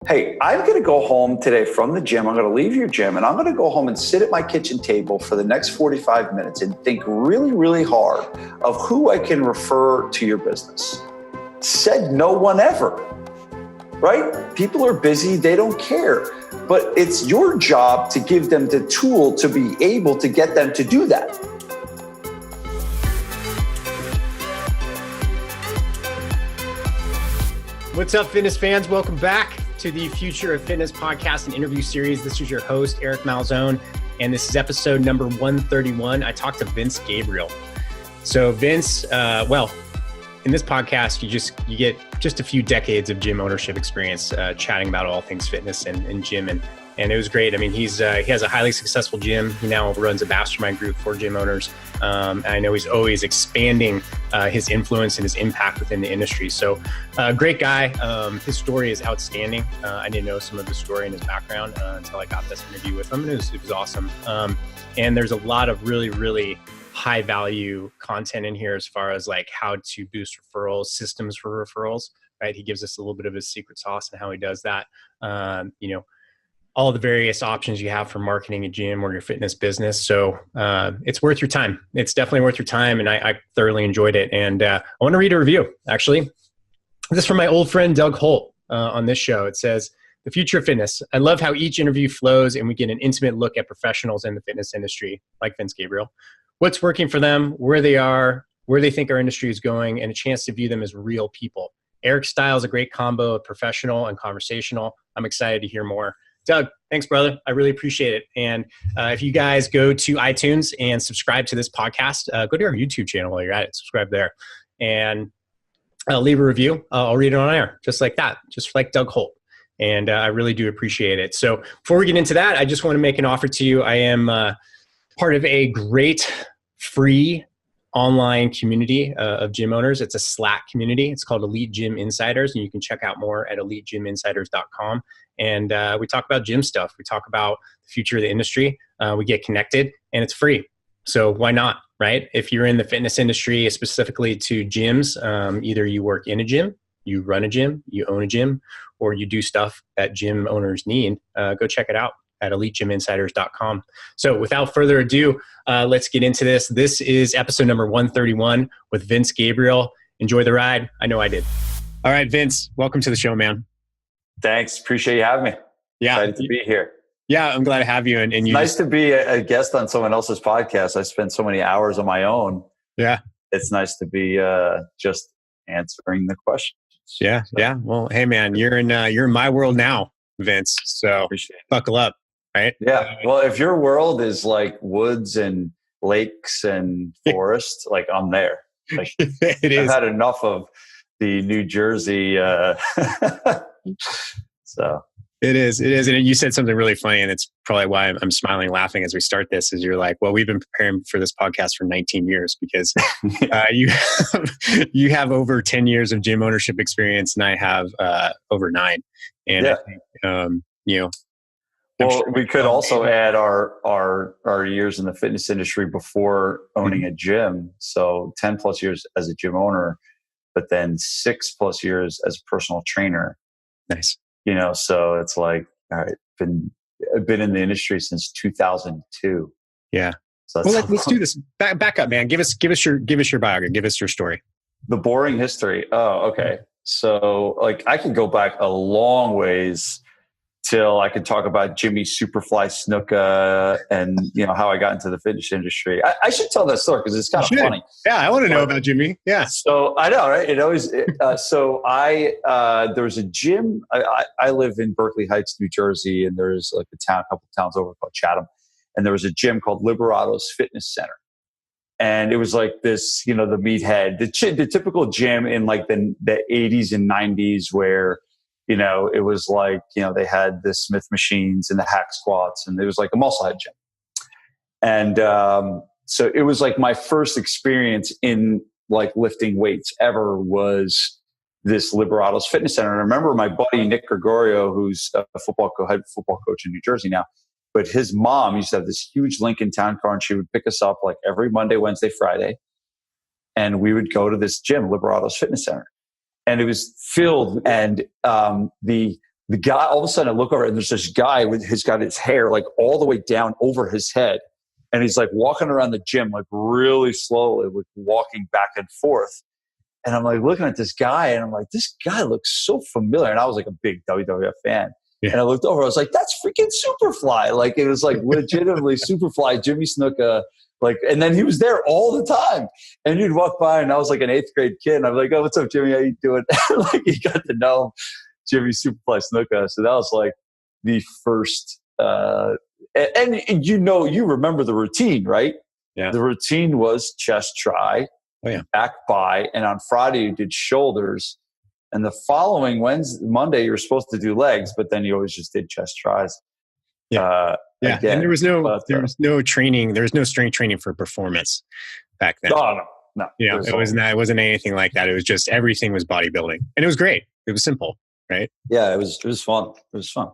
Hey, I'm going to go home today from the gym. I'm going to leave your gym and I'm going to go home and sit at my kitchen table for the next 45 minutes and think really, really hard of who I can refer to your business. Said no one ever, right? People are busy. They don't care. But it's your job to give them the tool to be able to get them to do that. What's up, fitness fans? Welcome back to the Future of Fitness podcast and interview series. This is your host, Eric Malzone, and this is episode number 131. I talked to Vince Gabriele. So Vince, in this podcast, you get just a few decades of gym ownership experience, chatting about all things fitness and gym, and it was great. I mean, he has a highly successful gym. He now runs a mastermind group for gym owners. I know he's always expanding his influence and his impact within the industry. So great guy. His story is outstanding. I didn't know some of the story and his background until I got this interview with him, and it was awesome. And there's a lot of really, really high value content in here as far as like how to boost referrals, systems for referrals, right? He gives us a little bit of his secret sauce and how he does that. All the various options you have for marketing a gym or your fitness business. So it's worth your time. It's definitely worth your time. And I thoroughly enjoyed it. And I want to read a review, actually. This is from my old friend, Doug Holt, on this show. It says, "The future of fitness. I love how each interview flows and we get an intimate look at professionals in the fitness industry, like Vince Gabriele. What's working for them, where they are, where they think our industry is going, and a chance to view them as real people. Eric's style is a great combo of professional and conversational. I'm excited to hear more." Doug, thanks, brother. I really appreciate it. And if you guys go to iTunes and subscribe to this podcast, go to our YouTube channel while you're at it. Subscribe there. And leave a review. I'll read it on air, just like that, just like Doug Holt. And I really do appreciate it. So before we get into that, I just want to make an offer to you. I am part of a great free online community of gym owners. It's a Slack community. It's called Elite Gym Insiders, and you can check out more at elitegyminsiders.com. And we talk about gym stuff. We talk about the future of the industry. We get connected, and it's free. So why not, right? If you're in the fitness industry, specifically to gyms, either you work in a gym, you run a gym, you own a gym, or you do stuff that gym owners need, go check it out at elitegyminsiders.com. So without further ado, let's get into this. This is episode number 131 with Vince Gabriele. Enjoy the ride. I know I did. All right, Vince, welcome to the show, man. Thanks. Appreciate you having me. Yeah. Excited to be here. Yeah, I'm glad to have you. And you nice to be a guest on someone else's podcast. I spend so many hours on my own. Yeah. It's nice to be just answering the questions. Yeah. So. Yeah. Well, hey man, you're in my world now, Vince. So buckle up. Right. Yeah. Well, if your world is like woods and lakes and forests, like I'm there. Like it is. I've had enough of the New Jersey. So it is. And you said something really funny, and it's probably why I'm smiling, laughing as we start this. Is you're like, well, we've been preparing for this podcast for 19 years because you have over 10 years of gym ownership experience, and I have over 9. And yeah. I think, well, we could also add our years in the fitness industry before owning a gym. So 10 plus years as a gym owner, but then 6+ years as a personal trainer. Nice. So it's like, all right, I've been in the industry since 2002. Yeah. So well, let's do this. Back up, man. Give us your biography. Give us your story. The boring history. Oh, okay. So like I could go back a long ways till I could talk about Jimmy Superfly Snuka and how I got into the fitness industry. I should tell that story because it's kind of funny. Yeah, I want to know about Jimmy. Yeah. So I know, right? It always. So there was a gym. I live in Berkeley Heights, New Jersey, and there's like a couple of towns over called Chatham, and there was a gym called Liberatos Fitness Center, and it was like this, the meathead, the typical gym in like the 80s and 90s where. It was like, they had the Smith machines and the hack squats, and it was like a muscle head gym. And so it was like my first experience in like lifting weights ever was this Liberatos Fitness Center. And I remember my buddy, Nick Gregorio, who's a head football coach in New Jersey now, but his mom used to have this huge Lincoln Town car, and she would pick us up like every Monday, Wednesday, Friday. And we would go to this gym, Liberatos Fitness Center. And it was filled, and the the guy, all of a sudden I look over and there's this guy who's got his hair like all the way down over his head. And he's like walking around the gym, like really slowly, like walking back and forth. And I'm like looking at this guy and I'm like, this guy looks so familiar. And I was like a big WWF fan. Yeah. And I looked over, I was like, that's freaking Superfly. Like it was like legitimately Superfly, Jimmy Snuka. Like, and then he was there all the time. And you'd walk by and I was like an 8th grade kid. And I'm like, oh, what's up, Jimmy? How you doing? Like you got to know Jimmy Superfly Snuka. So that was like the first, and you remember the routine, right? Yeah. The routine was chest try, back by, and on Friday you did shoulders. And the following Monday, you were supposed to do legs, but then you always just did chest tries. Yeah. Again. And there was no training. There was no strength training for performance back then. No. Yeah, it wasn't anything like that. It was just everything was bodybuilding, and it was great. It was simple, right? Yeah, it was fun. It was fun.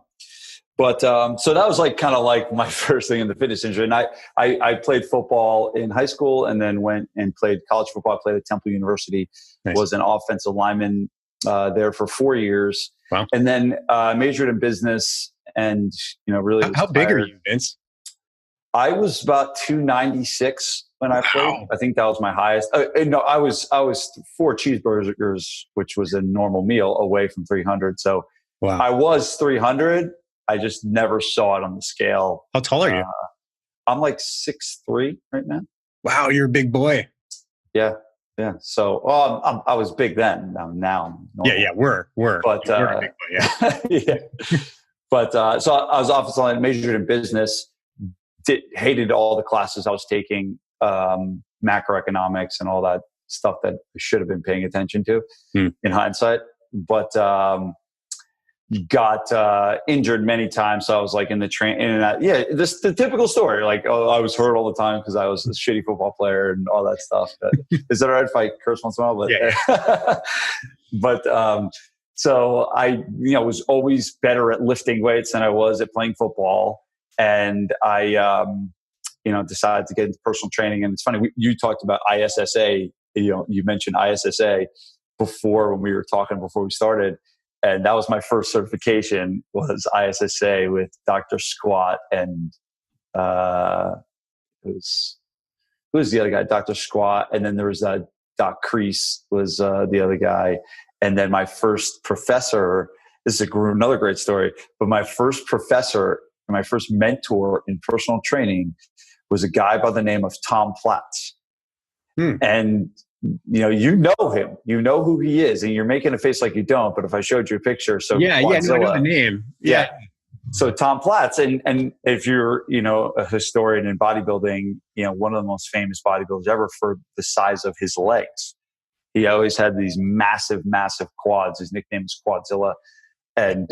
But so that was like kind of like my first thing in the fitness industry. And I played football in high school and then went and played college football. I played at Temple University, was an offensive lineman there for 4 years. Wow. And then majored in business and, really. How big are you, Vince? I was about 296 when I played. I think that was my highest. No, I was 4 cheeseburgers, which was a normal meal, away from 300. So I was 300. I just never saw it on the scale. How tall are you? I'm like 6'3" right now. Wow, you're a big boy. Yeah. So I was big then. Now. We're. But we're a big boy, yeah. But so I was offensive line, majored in business. Hated all the classes I was taking, macroeconomics and all that stuff that I should have been paying attention to in hindsight. But got injured many times. So I was like in the the typical story. Like, I was hurt all the time because I was a shitty football player and all that stuff. But is that all right if I curse once in a while? But, but so I, was always better at lifting weights than I was at playing football. And I, decided to get into personal training. And it's funny, you talked about ISSA. You mentioned ISSA before when we were talking before we started. And that was my first certification, was ISSA with Dr. Squat and who was the other guy? Dr. Squat, and then there was Doc Crease was the other guy, and then my first professor. This is another great story, but my first professor, my first mentor in personal training, was a guy by the name of Tom Platz, and you know him, you know who he is, and you're making a face like you don't. But if I showed you a picture, I know the name. Yeah. So Tom Platz, and if you're a historian in bodybuilding, one of the most famous bodybuilders ever for the size of his legs. He always had these massive quads. His nickname is Quadzilla, and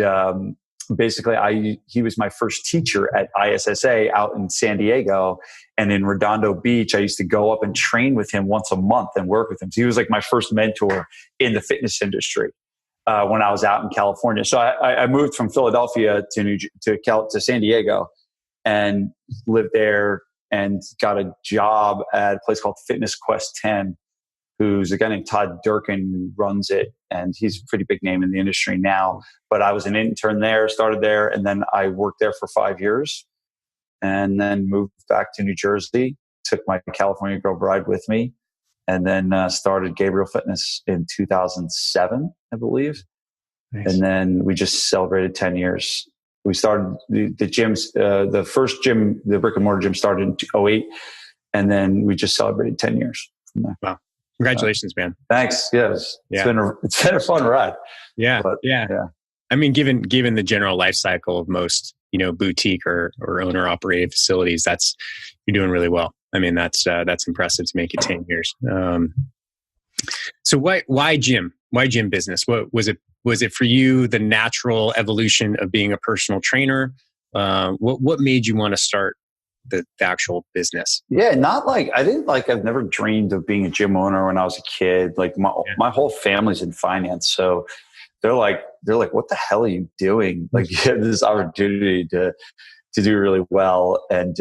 basically he was my first teacher at ISSA out in San Diego, and in Redondo Beach. I used to go up and train with him once a month and work with him. So he was like my first mentor in the fitness industry when I was out in California. So I moved from Philadelphia to San Diego and lived there and got a job at a place called Fitness Quest 10, who's a guy named Todd Durkin who runs it. And he's a pretty big name in the industry now. But I was an intern there, started there, and then I worked there for 5 years and then moved back to New Jersey, took my California girl bride with me, and then started Gabriele Fitness in 2007, I believe. Nice. And then we just celebrated 10 years. We started the gyms, the first gym, the brick and mortar gym started in 2008, and then we just celebrated 10 years from there. Wow. Congratulations, man. Thanks. Yes. It's been a fun ride. Yeah. Yeah. I mean, given the general life cycle of most, boutique or owner operated facilities, you're doing really well. I mean, that's impressive to make it 10 years. So why gym? Why gym business? What was it? Was it for you the natural evolution of being a personal trainer? What made you want to start the actual business? Yeah, I've never dreamed of being a gym owner when I was a kid. Like my whole family's in finance. So they're like, what the hell are you doing? Like, you have this opportunity to do really well and,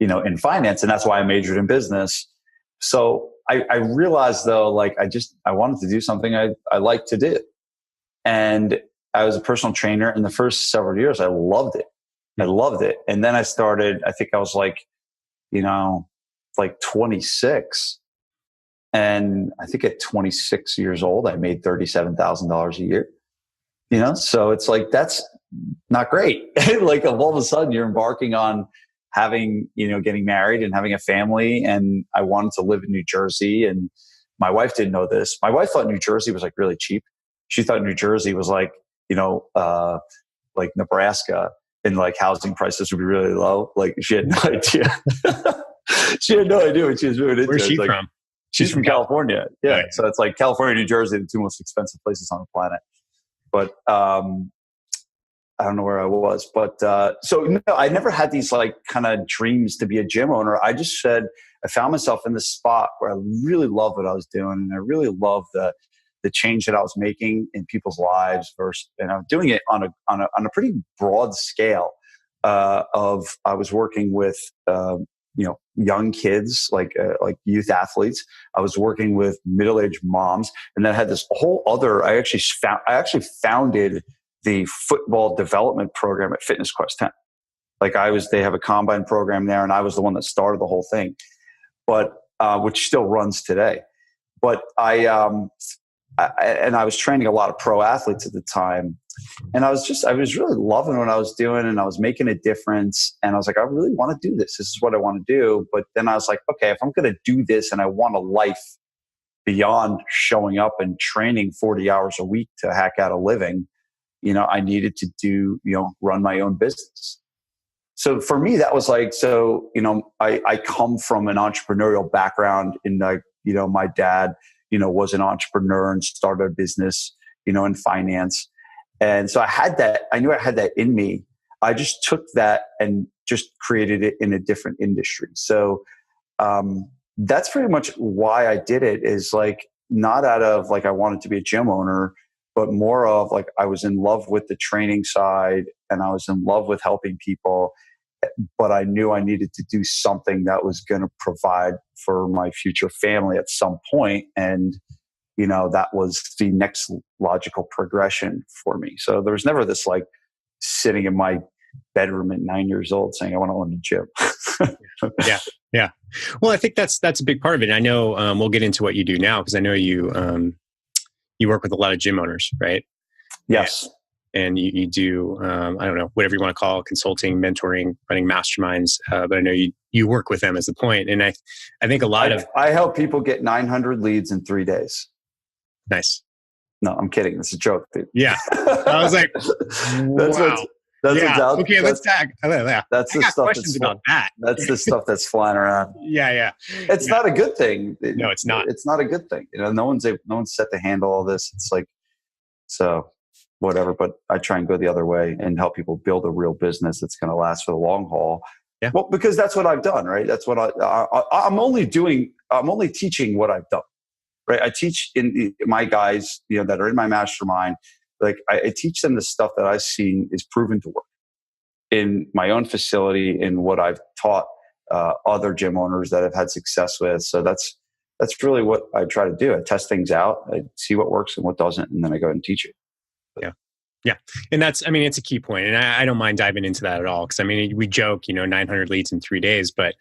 in finance. And that's why I majored in business. So I realized though, like, I wanted to do something I like to do. And I was a personal trainer in the first several years. I loved it. And then I started, I think I was like, 26. And I think at 26 years old, I made $37,000 a year, so it's like, that's not great. Like all of a sudden you're embarking on having, getting married and having a family. And I wanted to live in New Jersey. And my wife didn't know this. My wife thought New Jersey was like really cheap. She thought New Jersey was like, like Nebraska, and like housing prices would be really low. Like she had no idea. She had no idea what she was moving into. Where's she like, from? She's from California. Yeah. Right. So it's like California, New Jersey, the two most expensive places on the planet. But I don't know where I was. But so no, I never had these like kind of dreams to be a gym owner. I just said, I found myself in this spot where I really loved what I was doing. And I really loved the change that I was making in people's lives and I'm doing it on a pretty broad scale I was working with, young kids, like youth athletes. I was working with middle-aged moms, and then I had this whole other. I actually founded the football development program at Fitness Quest 10. Like they have a combine program there, and I was the one that started the whole thing, but which still runs today. But I was training a lot of pro athletes at the time. And I was really loving what I was doing, and I was making a difference. And I was like, I really want to do this. This is what I want to do. But then I was like, okay, if I'm going to do this and I want a life beyond showing up and training 40 hours a week to hack out a living, I needed to run my own business. So for me, that was like, I come from an entrepreneurial background in my dad, was an entrepreneur and started a business, in finance. And so I knew I had that in me. I just took that and just created it in a different industry. So that's pretty much why I did it, is like not out of like I wanted to be a gym owner, but more of like I was in love with the training side and I was in love with helping people. But I knew I needed to do something that was going to provide for my future family at some point. And that was the next logical progression for me. So there was never this like sitting in my bedroom at 9 years old saying, I want to own a gym. Yeah. Well, I think that's a big part of it. And I know we'll get into what you do now, because I know you work with a lot of gym owners, right? Yes. And you do, I don't know, whatever you want to call it, consulting, mentoring, running masterminds. But I know you work with them as the point. And I think I help people get 900 leads in 3 days. Nice. No, I'm kidding. It's a joke, dude. Yeah. I was like, wow. Okay, let's tag. That's the stuff questions about that. That's the stuff that's flying around. Yeah. It's not a good thing. No, it's not. It's not a good thing. No one's set to handle all this. It's like, so whatever. But I try and go the other way and help people build a real business that's going to last for the long haul. Yeah. Well, because that's what I've done, right? That's what I'm only doing. I'm only teaching what I've done. Right. I teach my guys, that are in my mastermind. Like I teach them the stuff that I've seen is proven to work in my own facility, in what I've taught other gym owners that I've had success with. So that's really what I try to do. I test things out, I see what works and what doesn't, and then I go and teach it. Yeah. And it's a key point. And I don't mind diving into that at all. Because we joke, 900 leads in 3 days, but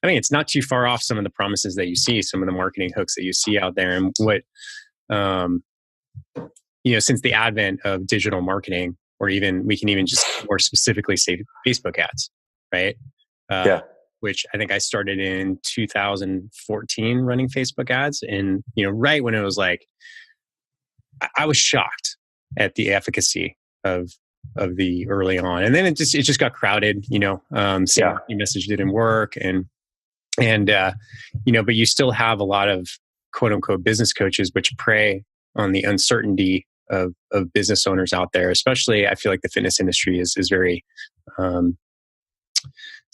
it's not too far off some of the promises that you see, some of the marketing hooks that you see out there. And what, since the advent of digital marketing, or we can even just more specifically say Facebook ads, right? Which I think I started in 2014 running Facebook ads. And, right when it was like, I was shocked at the efficacy of the early on. And then it just got crowded, your message didn't work. And but you still have a lot of quote unquote business coaches, which prey on the uncertainty of business owners out there. Especially, I feel like the fitness industry is very, there's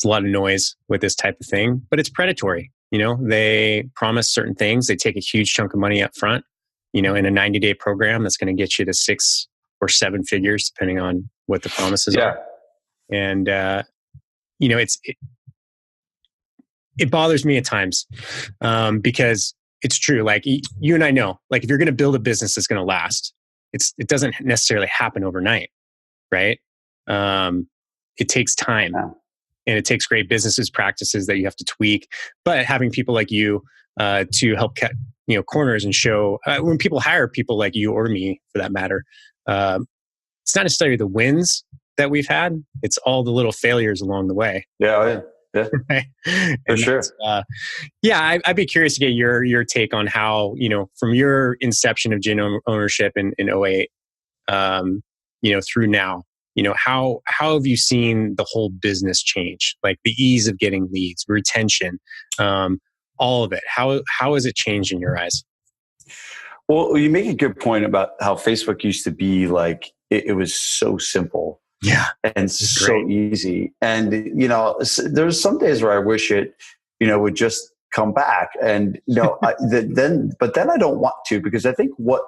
a lot of noise with this type of thing, but it's predatory. They promise certain things. They take a huge chunk of money up front, in a 90-day program that's going to get you to 6 or 7 figures, depending on what the promises are. And, it bothers me at times because it's true. Like you and I know, like if you're going to build a business that's going to last, it doesn't necessarily happen overnight, right? It takes time, and it takes great businesses practices that you have to tweak. But having people like you to help cut corners and show when people hire people like you or me, for that matter, it's not necessarily the wins that we've had; it's all the little failures along the way. Yeah. Right? For sure. I'd be curious to get your take on how, from your inception of gym ownership in 2008, through now, how have you seen the whole business change? Like the ease of getting leads, retention, all of it. How has it changed in your eyes? Well, you make a good point about how Facebook used to be like, it was so simple. Yeah. And so easy. And, there's some days where I wish it, would just come back. And, but then I don't want to, because I think what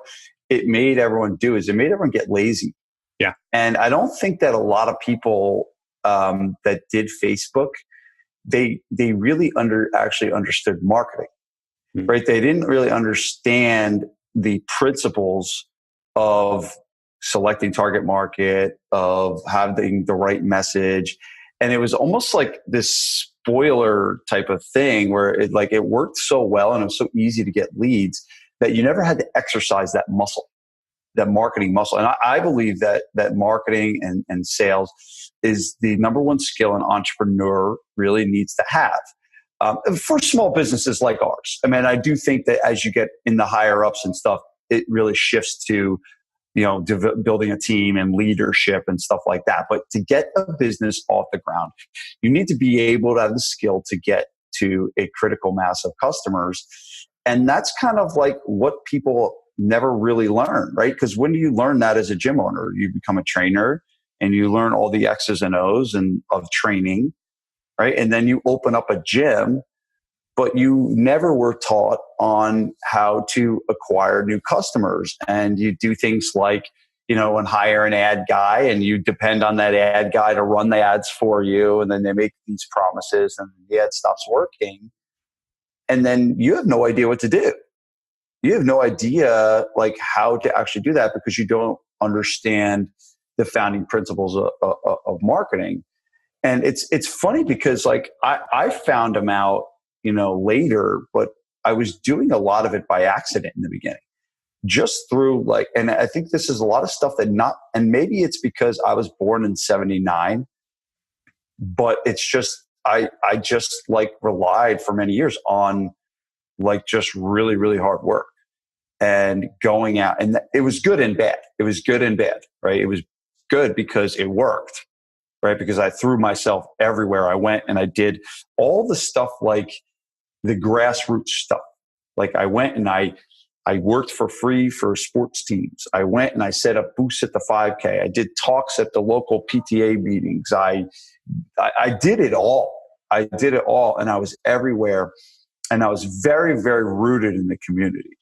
it made everyone do is it made everyone get lazy. Yeah. And I don't think that a lot of people that did Facebook, they really actually understood marketing, right? They didn't really understand the principles of selecting target market, of having the right message. And it was almost like this spoiler type of thing where it worked so well and it was so easy to get leads that you never had to exercise that muscle, that marketing muscle. And I believe that marketing and sales is the number one skill an entrepreneur really needs to have. For small businesses like ours. I mean, I do think that as you get in the higher ups and stuff, it really shifts to building a team and leadership and stuff like that. But to get a business off the ground, you need to be able to have the skill to get to a critical mass of customers. And that's kind of like what people never really learn, right? Because when do you learn that as a gym owner? You become a trainer and you learn all the X's and O's of training, right? And then you open up a gym, but you never were taught on how to acquire new customers. And you do things like, and hire an ad guy, and you depend on that ad guy to run the ads for you. And then they make these promises and the ad stops working. And then you have no idea what to do. You have no idea how to actually do that because you don't understand the founding principles of marketing. And it's funny because I found them out, later, but I was doing a lot of it by accident in the beginning, just through and I think this is a lot of stuff and maybe it's because I was born in 79, but it's just, I just relied for many years on just really, really hard work and going out. And it was good and bad. It was good and bad, right? It was good because it worked, right? Because I threw myself everywhere I went and I did all the stuff the grassroots stuff. I went and I worked for free for sports teams. I went and I set up booths at the 5K. I did talks at the local PTA meetings. I did it all. I did it all. And I was everywhere. And I was very, very rooted in the community.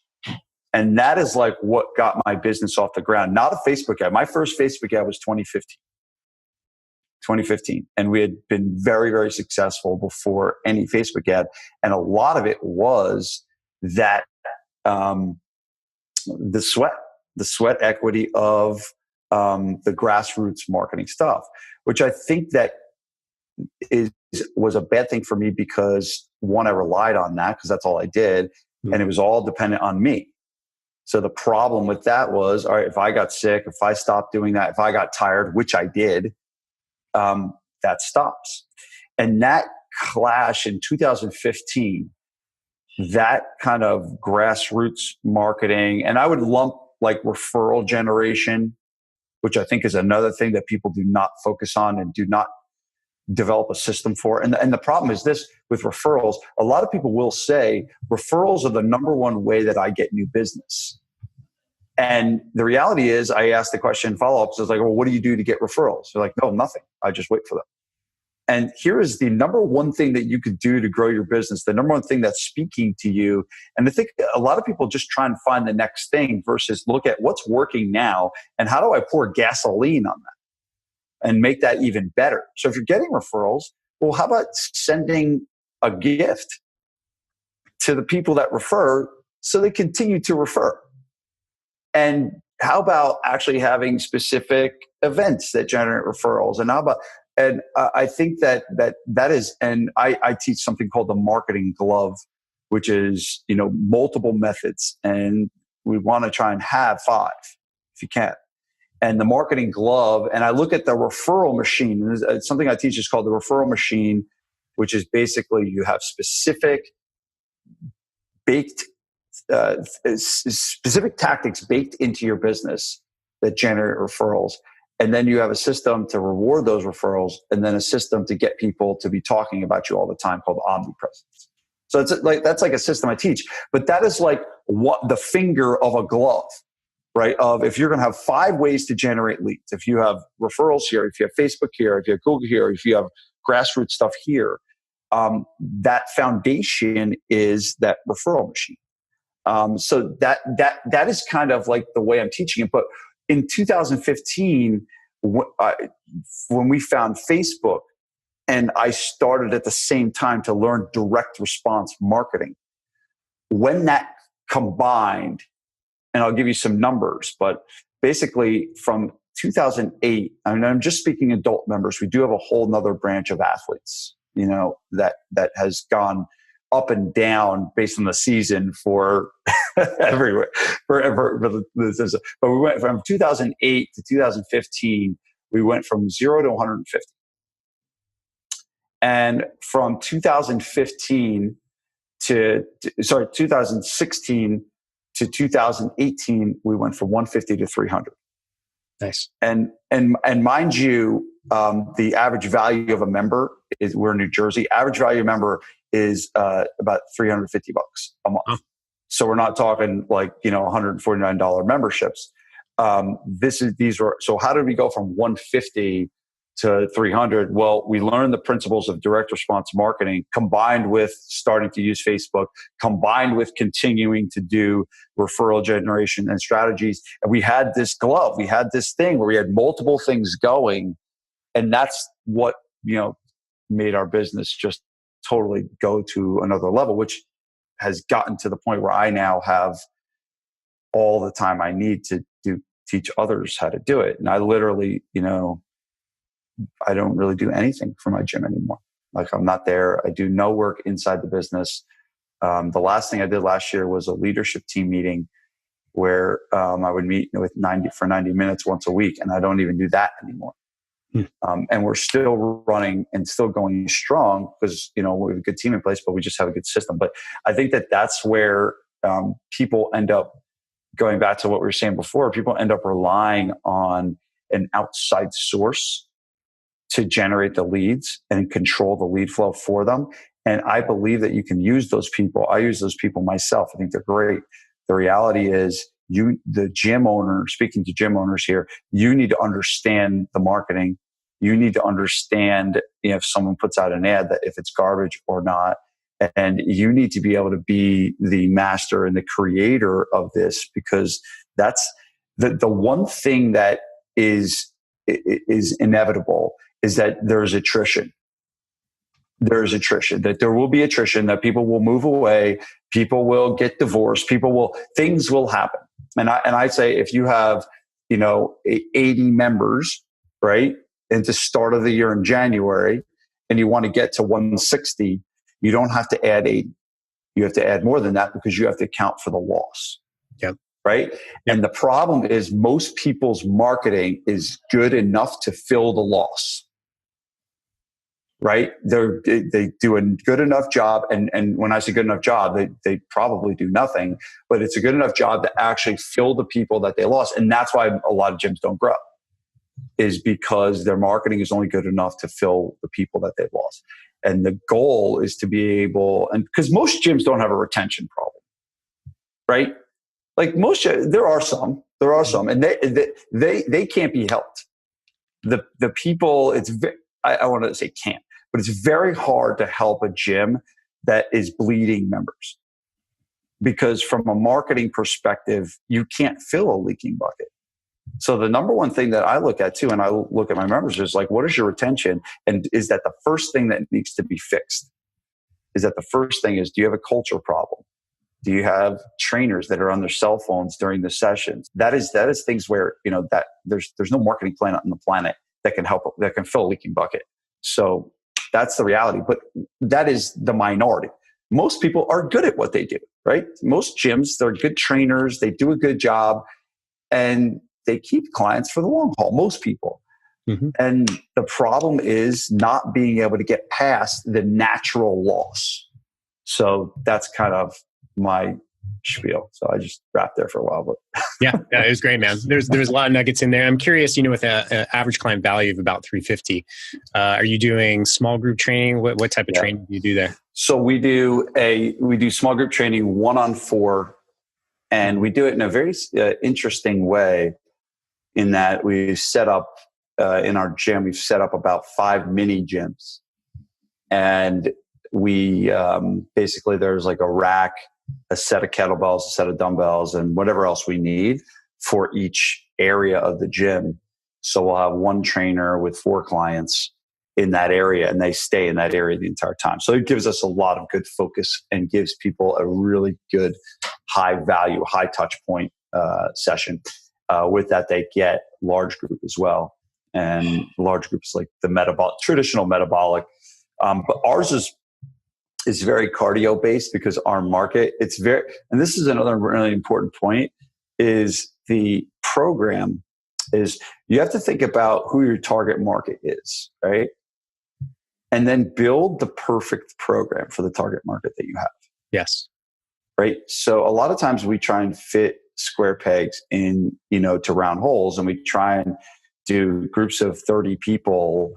And that is what got my business off the ground. Not a Facebook ad. My first Facebook ad was 2015. And we had been very, very successful before any Facebook ad. And a lot of it was that the sweat equity of the grassroots marketing stuff, which I think that was a bad thing for me because one, I relied on that because that's all I did. And it was all dependent on me. So the problem with that was, all right, if I got sick, if I stopped doing that, if I got tired, which I did, that stops. And that clash in 2015, that kind of grassroots marketing, and I would lump referral generation, which I think is another thing that people do not focus on and do not develop a system for. And the problem is this with referrals, a lot of people will say referrals are the number one way that I get new business. And the reality is, I asked the question follow-ups. I was like, well, what do you do to get referrals? They're like, no, nothing. I just wait for them. And here is the number one thing that you could do to grow your business, the number one thing that's speaking to you. And I think a lot of people just try and find the next thing versus look at what's working now and how do I pour gasoline on that and make that even better. So if you're getting referrals, well, how about sending a gift to the people that refer so they continue to refer? And how about actually having specific events that generate referrals? And how about, and I think that is, and I teach something called the marketing glove, which is, multiple methods. And we want to try and have 5 if you can. And the marketing glove, and I look at the referral machine. It's something I teach is called the referral machine, which is basically you have specific tactics baked into your business that generate referrals. And then you have a system to reward those referrals, and then a system to get people to be talking about you all the time called omnipresence. So that's like a system I teach, but that is like what the finger of a glove, right? Of if you're going to have 5 ways to generate leads, if you have referrals here, if you have Facebook here, if you have Google here, if you have grassroots stuff here, that foundation is that referral machine. So that is kind of like the way I'm teaching it. But in 2015, when we found Facebook, and I started at the same time to learn direct response marketing, when that combined, and I'll give you some numbers, but basically from 2008, I mean, I'm just speaking adult members. We do have a whole nother branch of athletes, that has gone up and down based on the season for everywhere, but we went from 2008 to 2015. We went from 0 to 150. And from 2016 to 2018, we went from 150 to 300. Nice. And mind you, the average value of a member is, we're in New Jersey, average value of a member is about $350 a month. Oh. So we're not talking like, $149 memberships. So how did we go from 150 to 300? Well, we learned the principles of direct response marketing, combined with starting to use Facebook, combined with continuing to do referral generation and strategies. And we had this glove, we had this thing where we had multiple things going. And that's what, made our business just totally go to another level, which has gotten to the point where I now have all the time I need to teach others how to do it. And I literally, I don't really do anything for my gym anymore. Like, I'm not there. I do no work inside the business. The last thing I did last year was a leadership team meeting where I would meet with 90 minutes once a week. And I don't even do that anymore. And we're still running and still going strong because, we have a good team in place, but we just have a good system. But I think that's where people end up going back to what we were saying before. People end up relying on an outside source to generate the leads and control the lead flow for them. And I believe that you can use those people. I use those people myself. I think they're great. The reality is, the gym owner, speaking to gym owners here, you need to understand the marketing. You need to understand if someone puts out an ad, that if it's garbage or not. And you need to be able to be the master and the creator of this, because that's the one thing that is inevitable, is that there's attrition. There's attrition, that there will be attrition, that people will move away, people will get divorced, things will happen. And I say, if you have, 80 members, right, at the start of the year in January, and you want to get to 160, you don't have to add 80. You have to add more than that, because you have to account for the loss. Yep. Right. Yep. And the problem is, most people's marketing is good enough to fill the loss. Right. They do a good enough job. And when I say good enough job, they probably do nothing, but it's a good enough job to actually fill the people that they lost. And that's why a lot of gyms don't grow, is because their marketing is only good enough to fill the people that they've lost. And the goal is to be able, and because most gyms don't have a retention problem, right? Like there are some, and they can't be helped. The people, I want to say can't, but it's very hard to help a gym that is bleeding members, because from a marketing perspective, you can't fill a leaking bucket. So the number one thing that I look at too, and I look at my members, is like, what is your retention? And is that the first thing that needs to be fixed? Is that the first thing is, do you have a culture problem? Do you have trainers that are on their cell phones during the sessions? That is things where, that there's no marketing plan on the planet that can fill a leaking bucket. So that's the reality, but that is the minority. Most people are good at what they do, right? Most gyms, they're good trainers. They do a good job and they keep clients for the long haul. Most people. Mm-hmm. And the problem is not being able to get past the natural loss. So that's kind of my spiel. So I just wrapped there for a while, but yeah, it was great, man. There's a lot of nuggets in there. I'm curious, with an average client value of about 350, are you doing small group training? What type of training do you do there? So we do small group training 1-on-4, and we do it in a very interesting way in that we set up in our gym, we've set up about 5 mini gyms, and we basically there's like a rack, a set of kettlebells, a set of dumbbells, and whatever else we need for each area of the gym. So we'll have one trainer with 4 clients in that area, and they stay in that area the entire time. So it gives us a lot of good focus and gives people a really good high value, high touch point session. With that, they get large group as well. And large groups like the traditional metabolic. But ours is very cardio based because our market, and this is another really important point, is the program is you have to think about who your target market is, right? And then build the perfect program for the target market that you have. Yes. Right. So a lot of times we try and fit square pegs in, to round holes, and we try and do groups of 30 people,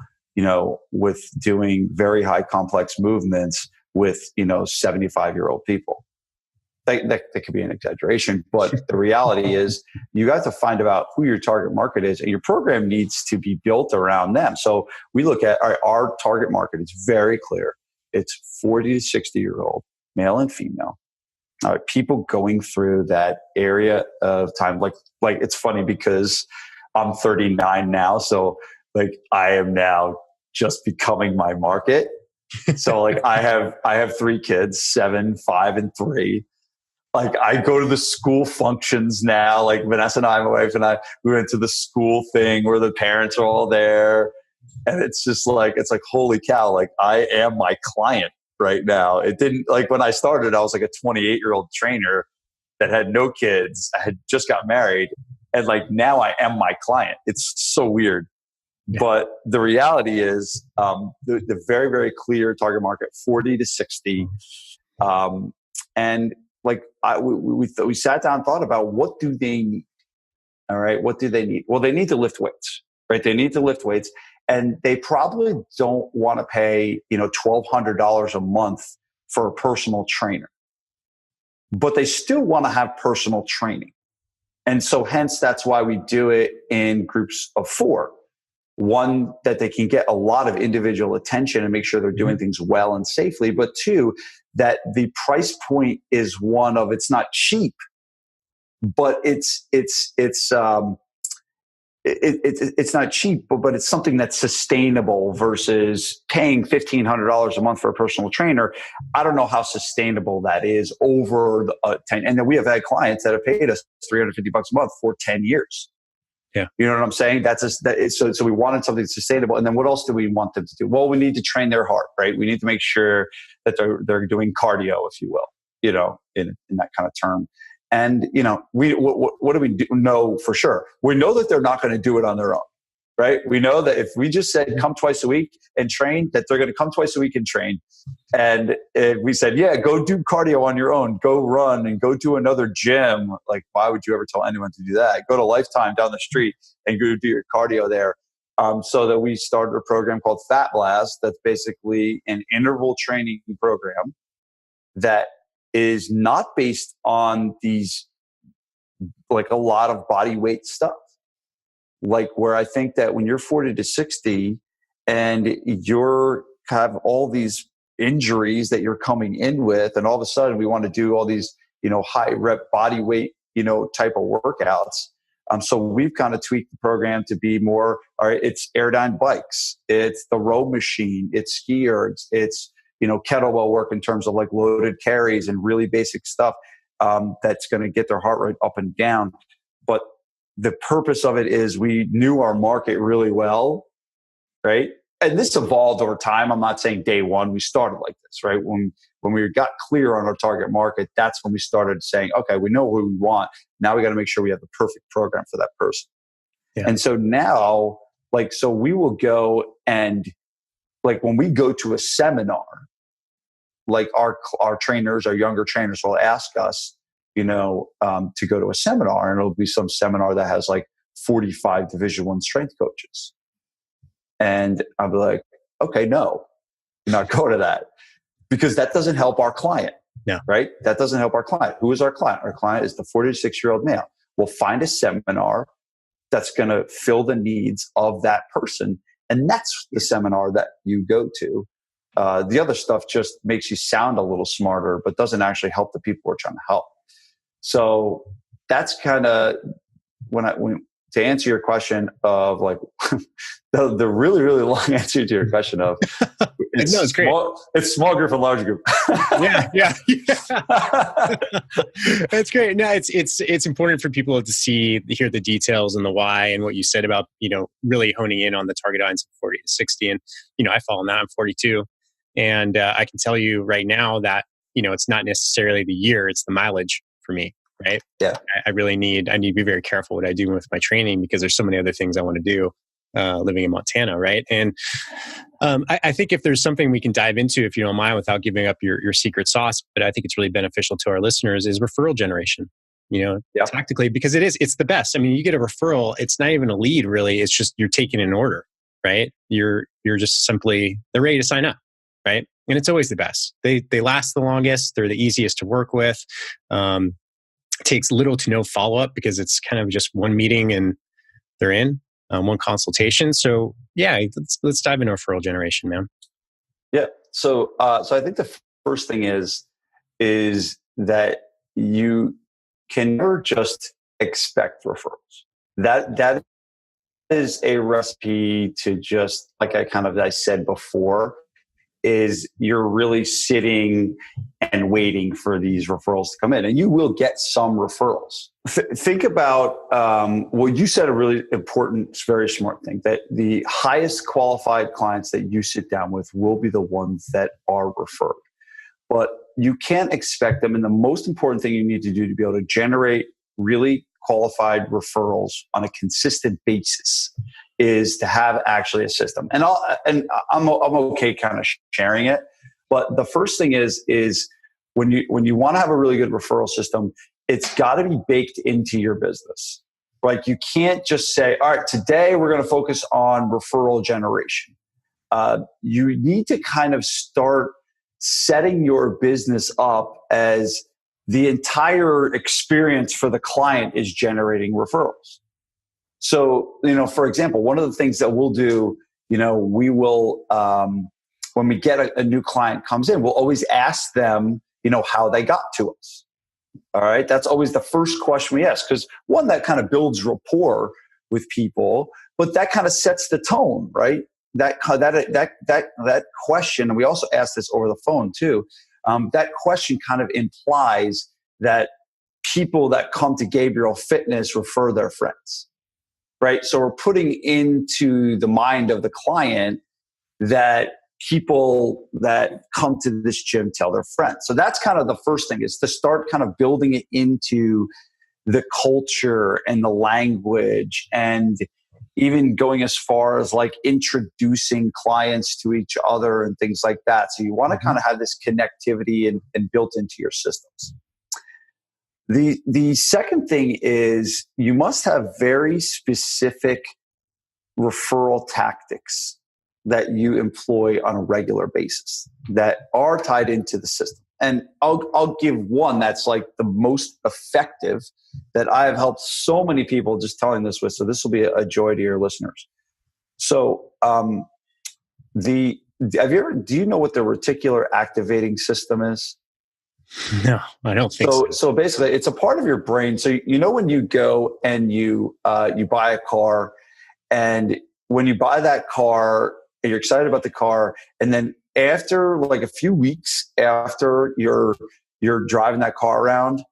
with doing very high complex movements with, 75-year-old people. That could be an exaggeration, but the reality is you got to find out who your target market is, and your program needs to be built around them. So we look at our target market. It's very clear. It's 40 to 60-year-old, male and female. People going through that area of time. Like it's funny because I'm 39 now. So I am now just becoming my market. So I have 3 kids, 7, 5, and 3. I go to the school functions now. Vanessa and I, my wife and I, we went to the school thing where the parents are all there. And it's just holy cow. I am my client right now. It didn't, when I started, I was a 28-year-old trainer that had no kids. I had just got married. And now I am my client. It's so weird. Yeah. But the reality is the very, very clear target market, 40 to 60. And we sat down and thought about what do they need? All right. What do they need? Well, they need to lift weights, right? They need to lift weights, and they probably don't want to pay, $1,200 a month for a personal trainer, but they still want to have personal training. And so hence that's why we do it in groups of 4. One, that they can get a lot of individual attention and make sure they're doing things well and safely. But 2, that the price point is one of, it's not cheap, but it's not cheap, but it's something that's sustainable versus paying $1,500 a month for a personal trainer. I don't know how sustainable that is over the 10. And then we have had clients that have paid us $350 a month for 10 years. Yeah. You know what I'm saying? So we wanted something sustainable. And then what else do we want them to do? Well, we need to train their heart, right? We need to make sure that they're doing cardio, if you will, in that kind of term. And, what do we know for sure? We know that they're not going to do it on their own, right? We know that if we just said come twice a week and train, that they're going to come twice a week and train. And if we said, yeah, go do cardio on your own, go run and go do another gym. Why would you ever tell anyone to do that? Go to Lifetime down the street and go do your cardio there. So that we started a program called Fat Blast. That's basically an interval training program that is not based on these, a lot of body weight stuff. Where I think that when you're 40 to 60 and you're have all these injuries that you're coming in with, and all of a sudden we want to do all these, high rep body weight, type of workouts. So we've kind of tweaked the program to be more, all right, it's Airdyne bikes, it's the row machine, it's ski ergs, it's, kettlebell work in terms of loaded carries and really basic stuff. that's going to get their heart rate up and down. But the purpose of it is we knew our market really well, right? And this evolved over time. I'm not saying day one we started like this, right? When we got clear on our target market, that's when we started saying, okay, we know who we want. Now we got to make sure we have the perfect program for that person. Yeah. And so now, so we will go and when we go to a seminar, our trainers, our younger trainers will ask us, to go to a seminar, and it'll be some seminar that has 45 Division I strength coaches. And I'll be like, okay, no, you're not going to that, because that doesn't help our client. Yeah. Right? That doesn't help our client. Who is our client? Our client is the 46-year-old male. We'll find a seminar that's going to fill the needs of that person. And that's the seminar that you go to. The other stuff just makes you sound a little smarter, but doesn't actually help the people we're trying to help. So that's kind of to answer your question of the really, really long answer to your question of it's great. It's small group and large group. yeah. That's great. No, it's important for people to hear the details and the why and what you said about, really honing in on the target audience of 40 to 60. And, I fall in that. I'm 42. And I can tell you right now that, it's not necessarily the year, it's the mileage for me. Right. Yeah. I need to be very careful what I do with my training, because there's so many other things I want to do living in Montana. Right. And I think if there's something we can dive into, if you don't mind, without giving up your secret sauce, but I think it's really beneficial to our listeners, is referral generation, tactically, because it's the best. I mean, you get a referral, it's not even a lead really. It's just, you're taking an order, right? You're just simply, they're ready to sign up. Right. And it's always the best. They last the longest. They're the easiest to work with. Takes little to no follow-up, because it's kind of just one meeting and they're in, one consultation. So yeah, let's dive into referral generation, man. Yeah. So I think the first thing is that you can never just expect referrals. That is a recipe to just, I said before, is you're really sitting and waiting for these referrals to come in, and you will get some referrals. Think about you said, a really important, very smart thing, that the highest qualified clients that you sit down with will be the ones that are referred. But you can't expect them. And the most important thing you need to do to be able to generate really qualified referrals on a consistent basis is to have actually a system. And I'm okay kind of sharing it. But the first thing is when you want to have a really good referral system, it's got to be baked into your business. You can't just say, all right, today we're going to focus on referral generation. You need to kind of start setting your business up as the entire experience for the client is generating referrals. So, for example, one of the things that we'll do, we will, when we get a new client comes in, we'll always ask them, how they got to us. All right. That's always the first question we ask, because one, that kind of builds rapport with people, but that kind of sets the tone, right? That question, and we also ask this over the phone too. That question kind of implies that people that come to Gabriele Fitness refer their friends. Right. So we're putting into the mind of the client that people that come to this gym tell their friends. So that's kind of the first thing, is to start kind of building it into the culture and the language, and even going as far as introducing clients to each other and things like that. So you want to kind of have this connectivity and built into your systems. The second thing is you must have very specific referral tactics that you employ on a regular basis that are tied into the system. And I'll give one that's the most effective that I have helped so many people just telling this with. So this will be a joy to your listeners. So do you know what the reticular activating system is? No, I don't think so. So basically, it's a part of your brain. So when you go and you buy a car, and when you buy that car, you're excited about the car, and then after a few weeks after you're driving that car around,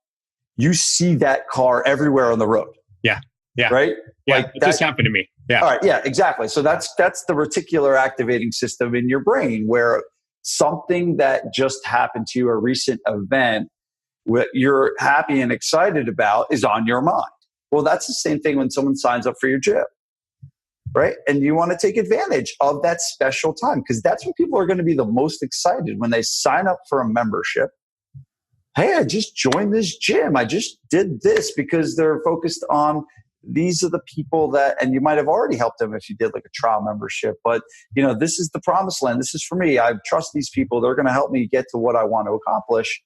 you see that car everywhere on the road. Yeah. Yeah. Right? Yeah. Like it just happened to me. Yeah. All right. Yeah, exactly. So that's the reticular activating system in your brain, where something that just happened to you, a recent event, what you're happy and excited about, is on your mind. Well, that's the same thing when someone signs up for your gym, right? And you want to take advantage of that special time, because that's when people are going to be the most excited, when they sign up for a membership. Hey, I just joined this gym. I just did this, because they're focused on, these are the people that, and you might have already helped them if you did like a trial membership, but this is the promised land. This is for me. I trust these people. They're going to help me get to what I want to accomplish.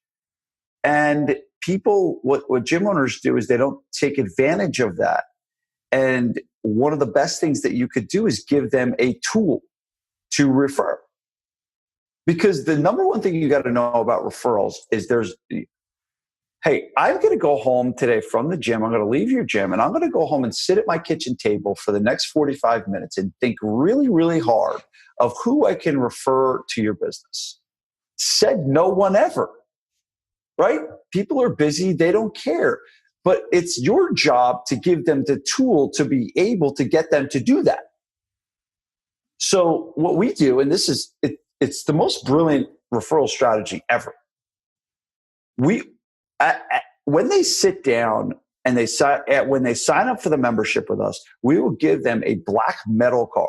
And people, what gym owners do is they don't take advantage of that. And one of the best things that you could do is give them a tool to refer. Because the number one thing you got to know about referrals is hey, I'm going to go home today from the gym. I'm going to leave your gym, and I'm going to go home and sit at my kitchen table for the next 45 minutes and think really, really hard of who I can refer to your business. Said no one ever, right? People are busy. They don't care. But it's your job to give them the tool to be able to get them to do that. So what we do, and this is, it's the most brilliant referral strategy ever. When they sit down and when they sign up for the membership with us, we will give them a black metal card.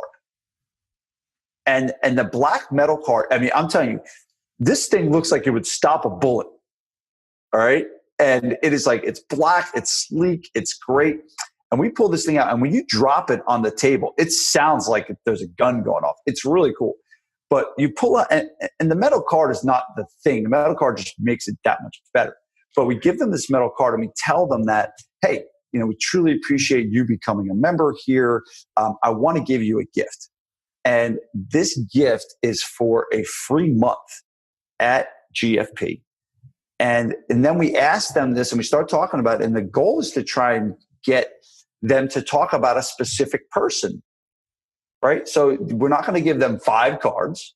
And the black metal card, I mean, I'm telling you, this thing looks like it would stop a bullet. All right. And it is like, it's black, it's sleek, it's great. And we pull this thing out, and when you drop it on the table, it sounds like there's a gun going off. It's really cool. But you pull out, and the metal card is not the thing. The metal card just makes it that much better. But we give them this metal card, and we tell them that, hey, we truly appreciate you becoming a member here. I want to give you a gift. And this gift is for a free month at GFP. And then we ask them this, and we start talking about it. And the goal is to try and get them to talk about a specific person, right? So we're not going to give them 5 cards,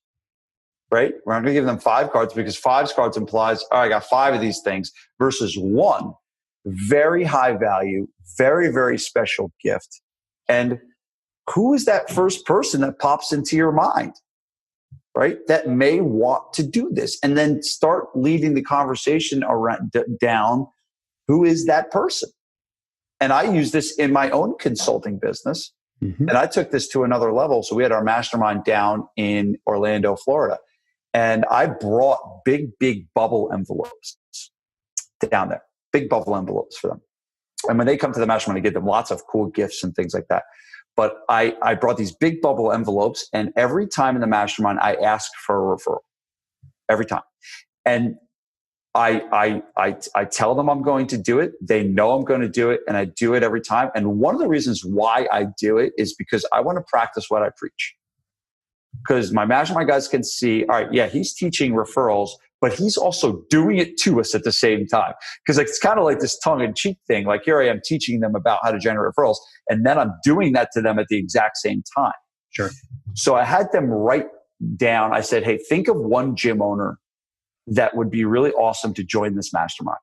right? We're not going to give them 5 cards, because 5 cards implies, I got 5 of these things, versus 1 very high value, very, very special gift. And who is that first person that pops into your mind, right? That may want to do this, and then start leading the conversation around down. Who is that person? And I use this in my own consulting business. Mm-hmm. And I took this to another level. So we had our mastermind down in Orlando, Florida. And I brought big bubble envelopes down there, big bubble envelopes for them. And when they come to the mastermind, I give them lots of cool gifts and things like that. But I brought these big bubble envelopes, and every time in the mastermind, I ask for a referral. Every time. And I tell them I'm going to do it. They know I'm going to do it, and I do it every time. And one of the reasons why I do it is because I want to practice what I preach. Because my mastermind guys can see, all right, yeah, he's teaching referrals, but he's also doing it to us at the same time. Because it's kind of like this tongue-in-cheek thing. Like, here I am teaching them about how to generate referrals, and then I'm doing that to them at the exact same time. Sure. So I had them write down, I said, hey, think of one gym owner that would be really awesome to join this mastermind.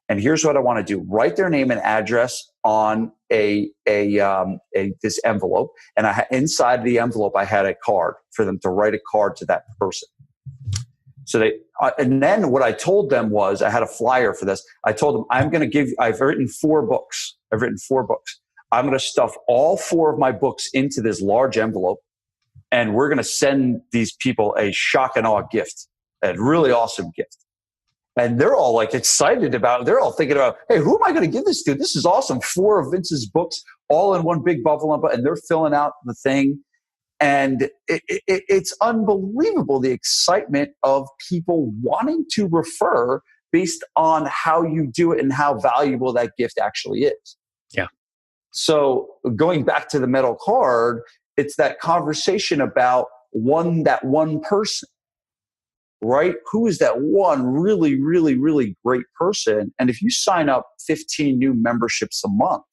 And here's what I want to do. Write their name and address on this envelope. And inside the envelope, I had a card for them to write a card to that person. So and then what I told them was, I had a flyer for this. I told them, I've written 4 books. I'm going to stuff all 4 of my books into this large envelope. And we're going to send these people a shock and awe gift. A really awesome gift. And they're all like excited about it. They're all thinking about, hey, who am I going to give this to? This is awesome. 4 of Vince's books all in one big bubble envelope, and they're filling out the thing. And it's unbelievable, the excitement of people wanting to refer based on how you do it and how valuable that gift actually is. Yeah. So going back to the metal card, it's that conversation about that one person. Right? Who is that one really, really, really great person? And if you sign up 15 new memberships a month,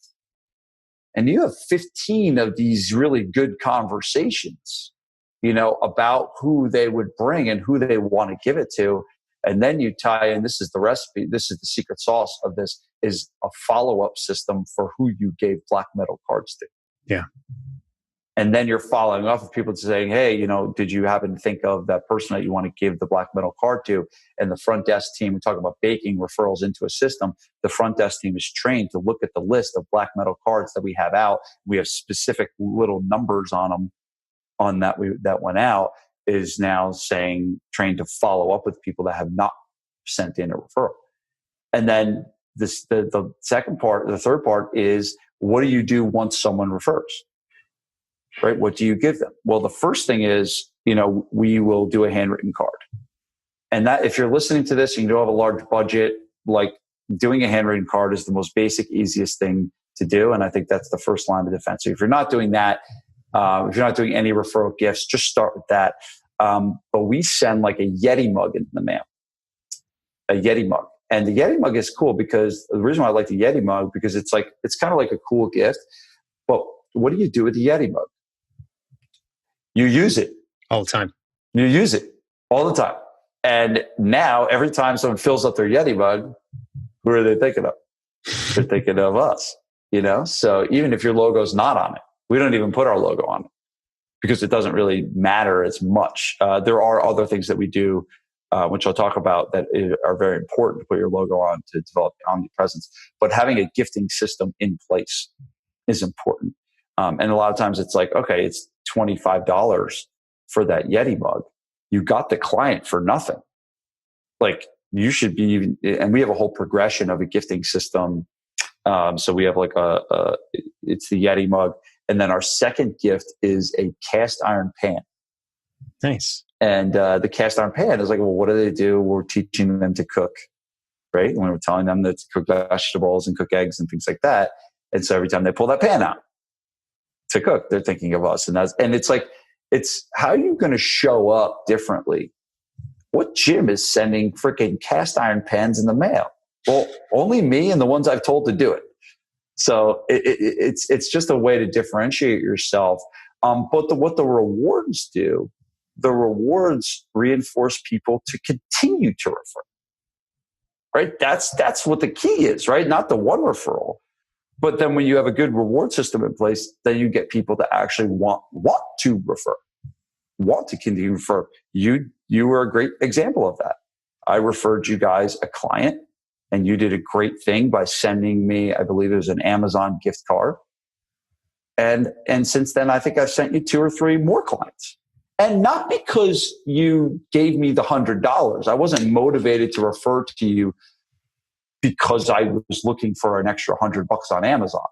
and you have 15 of these really good conversations, about who they would bring and who they want to give it to, And then you tie in, this is the recipe, this is the secret sauce of this, is a follow-up system for who you gave black metal cards to. Yeah. And then you're following up with people saying, hey, did you happen to think of that person that you want to give the black metal card to? And the front desk team, we talk about baking referrals into a system. The front desk team is trained to look at the list of black metal cards that we have out. We have specific little numbers on them on that went out, is now trained to follow up with people that have not sent in a referral. And then the third part is, what do you do once someone refers? Right? What do you give them? Well, the first thing is, we will do a handwritten card. And that, if you're listening to this and you don't have a large budget, like, doing a handwritten card is the most basic, easiest thing to do. And I think that's the first line of defense. So if you're not doing that, if you're not doing any referral gifts, just start with that. But we send like a Yeti mug in the mail, a Yeti mug. And the Yeti mug is cool because the reason why I like the Yeti mug, because it's kind of like a cool gift. But what do you do with the Yeti mug? You use it all the time. You use it all the time. And now every time someone fills up their Yeti mug, who are they thinking of? They're thinking of us, So even if your logo's not on it, we don't even put our logo on it because it doesn't really matter as much. There are other things that we do, which I'll talk about, that are very important to put your logo on to develop omnipresence. But having a gifting system in place is important. And a lot of times it's like, okay, it's $25 for that Yeti mug. You got the client for nothing. Like, you should be, and we have a whole progression of a gifting system. So we have like it's the Yeti mug. And then our second gift is a cast iron pan. Nice. And the cast iron pan is like, well, what do they do? We're teaching them to cook, right? And we're telling them to cook vegetables and cook eggs and things like that. And so every time they pull that pan out to cook, they're thinking of us. And it's like, it's how are you going to show up differently? What gym is sending freaking cast iron pans in the mail? Well, only me and the ones I've told to do it. So it's just a way to differentiate yourself. But what the rewards do, the rewards reinforce people to continue to refer. Right? That's what the key is, right? Not the one referral. But then when you have a good reward system in place, then you get people to actually want to refer, want to continue to refer. You were a great example of that. I referred you guys a client, and you did a great thing by sending me, I believe it was an Amazon gift card. And since then, I think I've sent you 2 or 3 more clients. And not because you gave me the $100. I wasn't motivated to refer to you because I was looking for an extra $100 on Amazon.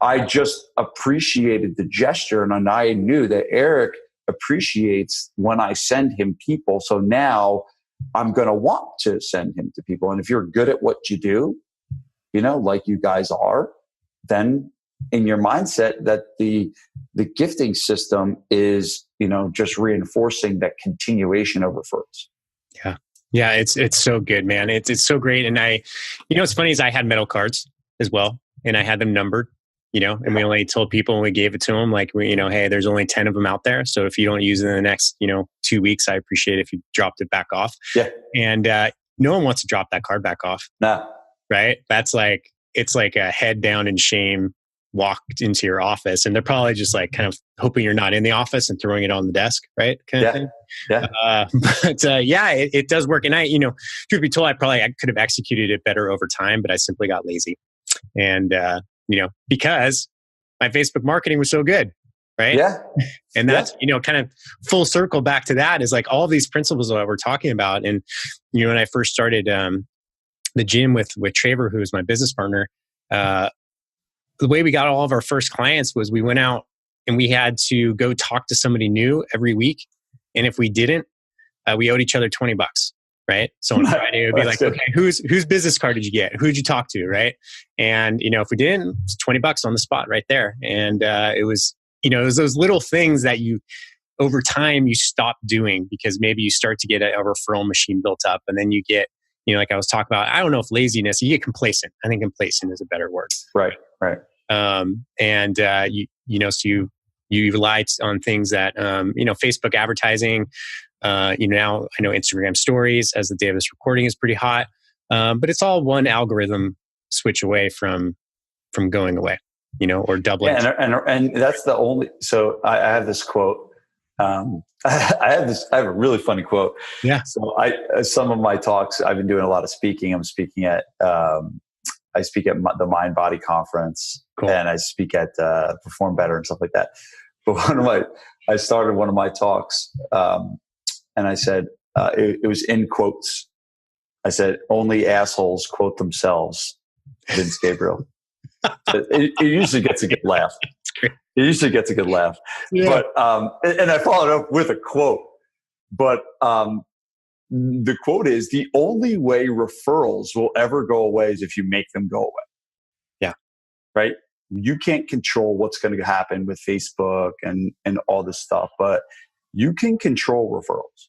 I just appreciated the gesture, and I knew that Eric appreciates when I send him people. So now I'm going to want to send him to people. And if you're good at what you do, like you guys are, then in your mindset that the gifting system is, just reinforcing that continuation of referrals. Yeah. Yeah. It's so good, man. It's so great. And what's funny is I had metal cards as well, and I had them numbered, and we only told people when we gave it to them, like, hey, there's only 10 of them out there. So if you don't use it in the next, 2 weeks, I appreciate it if you dropped it back off. Yeah. And no one wants to drop that card back off. Nah. Right. It's like a head down in shame walked into your office, and they're probably just like kind of hoping you're not in the office and throwing it on the desk, right? Kind of thing. Yeah. But it does work. And truth be told, I could have executed it better over time, but I simply got lazy. And, because my Facebook marketing was so good, right? Yeah. And that's, kind of full circle back to that is like all of these principles that we're talking about. And, when I first started the gym with Traver, who is my business partner, the way we got all of our first clients was we went out and we had to go talk to somebody new every week. And if we didn't, we owed each other $20, right? So on Friday, it would be like, good. Okay, whose business card did you get? Who'd you talk to, right? And, if we didn't, it's $20 on the spot right there. And it was those little things that over time, you stop doing because maybe you start to get a referral machine built up, and then you get, like I was talking about, I don't know if laziness, you get complacent. I think complacent is a better word. Right. So You rely on things that, Facebook advertising, now I know Instagram stories as the day of this recording is pretty hot. But it's all one algorithm switch away from going away, or doubling. Yeah, and that's the only. So I have this quote. I have a really funny quote. Yeah. So some of my talks, I've been doing a lot of speaking. I'm speaking at I speak at the Mind Body Conference, cool. And I speak at Perform Better and stuff like that. But I started one of my talks, and I said it was in quotes. I said, "Only assholes quote themselves." Vince Gabriel. It usually gets a good laugh. It usually gets a good laugh. Yeah. But and I followed up with a quote. But the quote is, "The only way referrals will ever go away is if you make them go away." Yeah. Right? You can't control what's going to happen with Facebook and all this stuff, but you can control referrals.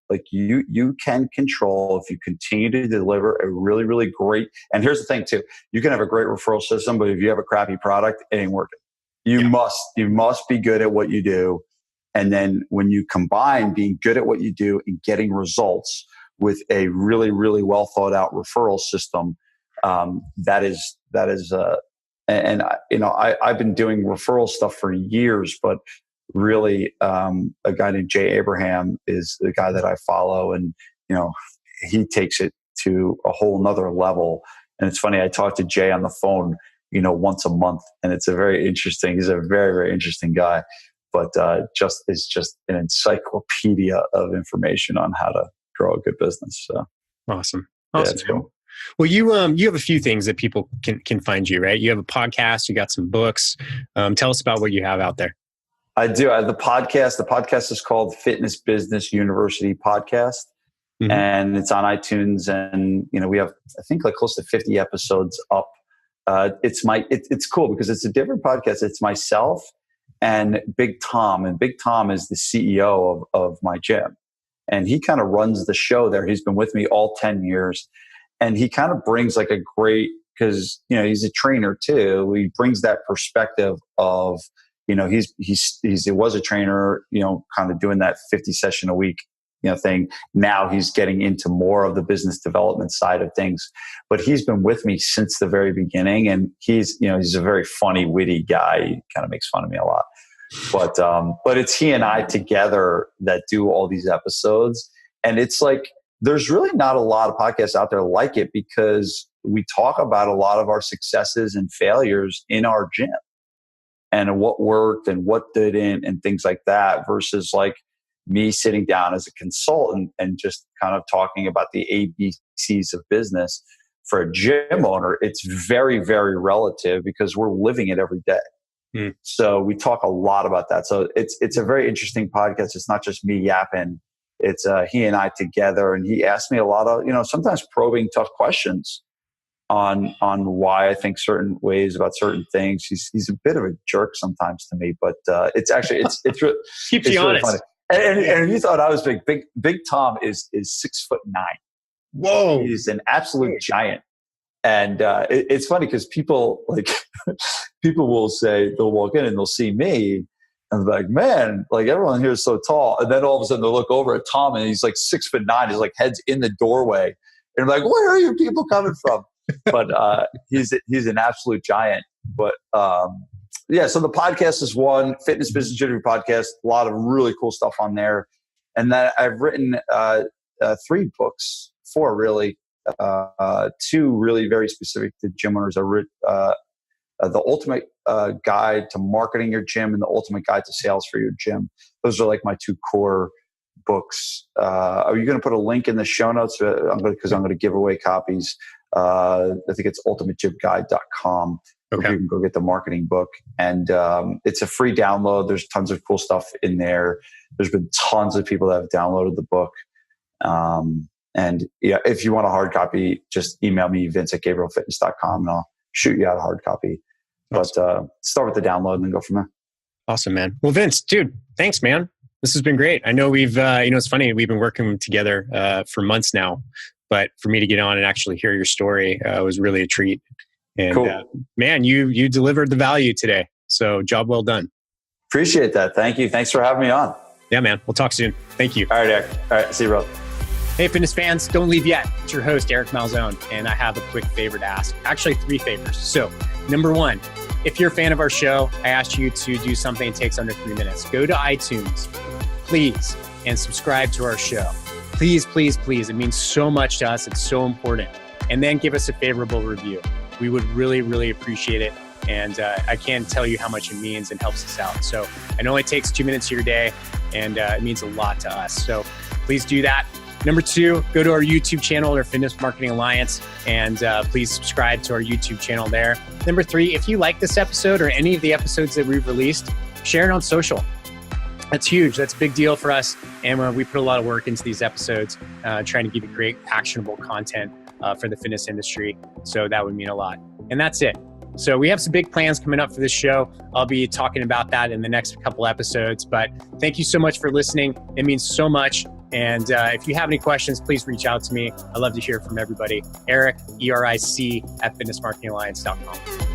Like you can control if you continue to deliver a really, really great. And here's the thing too: you can have a great referral system, but if you have a crappy product, it ain't working. You must be good at what you do, and then when you combine being good at what you do and getting results with a really, really well thought out referral system, that is. And I've been doing referral stuff for years, but really, a guy named Jay Abraham is the guy that I follow, and he takes it to a whole nother level. And it's funny, I talk to Jay on the phone, once a month, and he's a very, very, very interesting guy, but is just an encyclopedia of information on how to grow a good business. So awesome. Yeah, it's cool. Well, you have a few things that people can find you, right? You have a podcast, you got some books. Tell us about what you have out there. I do. I have the podcast. The podcast is called Fitness Business University Podcast, and it's on iTunes. And we have, I think, like close to 50 episodes up. It's cool because it's a different podcast. It's myself and Big Tom, and Big Tom is the CEO of my gym, and he kind of runs the show there. He's been with me all 10 years, and he kind of brings like a great, because he's a trainer too. He brings that perspective of. He was a trainer, kind of doing that 50 session a week, thing. Now he's getting into more of the business development side of things, but he's been with me since the very beginning. And he's a very funny, witty guy. He kind of makes fun of me a lot, but it's he and I together that do all these episodes. And it's like, there's really not a lot of podcasts out there like it, because we talk about a lot of our successes and failures in our gym, and what worked and what didn't and things like that, versus like me sitting down as a consultant and just kind of talking about the ABCs of business. For a gym owner, it's very, very relative because we're living it every day. So we talk a lot about that. So it's a very interesting podcast. It's not just me yapping. It's he and I together, and he asked me a lot of, sometimes probing tough questions on why I think certain ways about certain things. He's a bit of a jerk sometimes to me, but it's actually it's really, keeps you honest. Funny. And you thought I was big. Big Tom is 6'9". Whoa, he's an absolute giant. And it's funny because people will say, they'll walk in and they'll see me and they're like, man, like everyone here is so tall. And then all of a sudden they'll look over at Tom and he's like 6'9". His like head's in the doorway, and I'm like, where are you people coming from? But he's an absolute giant. But so the podcast is one, Fitness Business University Podcast. A lot of really cool stuff on there, and then I've written 3 books, 4 really, 2 really very specific to gym owners. I wrote the Ultimate Guide to Marketing Your Gym and the Ultimate Guide to Sales for Your Gym. Those are like my 2 core books. Are you going to put a link in the show notes? Because I'm going to give away copies. I think it's ultimategymguide.com. Okay. You can go get the marketing book, and it's a free download. There's tons of cool stuff in there. There's been tons of people that have downloaded the book. And yeah, if you want a hard copy, just email me, vince@gabrielfitness.com, and I'll shoot you out a hard copy. Awesome. But start with the download and then go from there. Awesome, man. Well, Vince, dude, thanks, man. This has been great. I know we've, it's funny, we've been working together for months now, but for me to get on and actually hear your story was really a treat. And cool. Man, you delivered the value today. So job well done. Appreciate that. Thank you. Thanks for having me on. Yeah, man. We'll talk soon. Thank you. All right, Eric. All right. See you, bro. Hey, fitness fans, don't leave yet. It's your host, Eric Malzone, and I have a quick favor to ask. Actually, 3 favors. So, number 1, if you're a fan of our show, I ask you to do something that takes under 3 minutes. Go to iTunes, please, and subscribe to our show. Please, please, please. It means so much to us. It's so important. And then give us a favorable review. We would really, really appreciate it. And I can't tell you how much it means and helps us out. So I know it takes 2 minutes of your day, and it means a lot to us. So please do that. Number 2, go to our YouTube channel, our Fitness Marketing Alliance, and please subscribe to our YouTube channel there. Number 3, if you like this episode or any of the episodes that we've released, share it on social. That's huge. That's a big deal for us. And we put a lot of work into these episodes, trying to give you great, actionable content for the fitness industry. So that would mean a lot. And that's it. So we have some big plans coming up for this show. I'll be talking about that in the next couple episodes. But thank you so much for listening. It means so much. And if you have any questions, please reach out to me. I'd love to hear from everybody. Eric, ERIC, at fitnessmarketingalliance.com.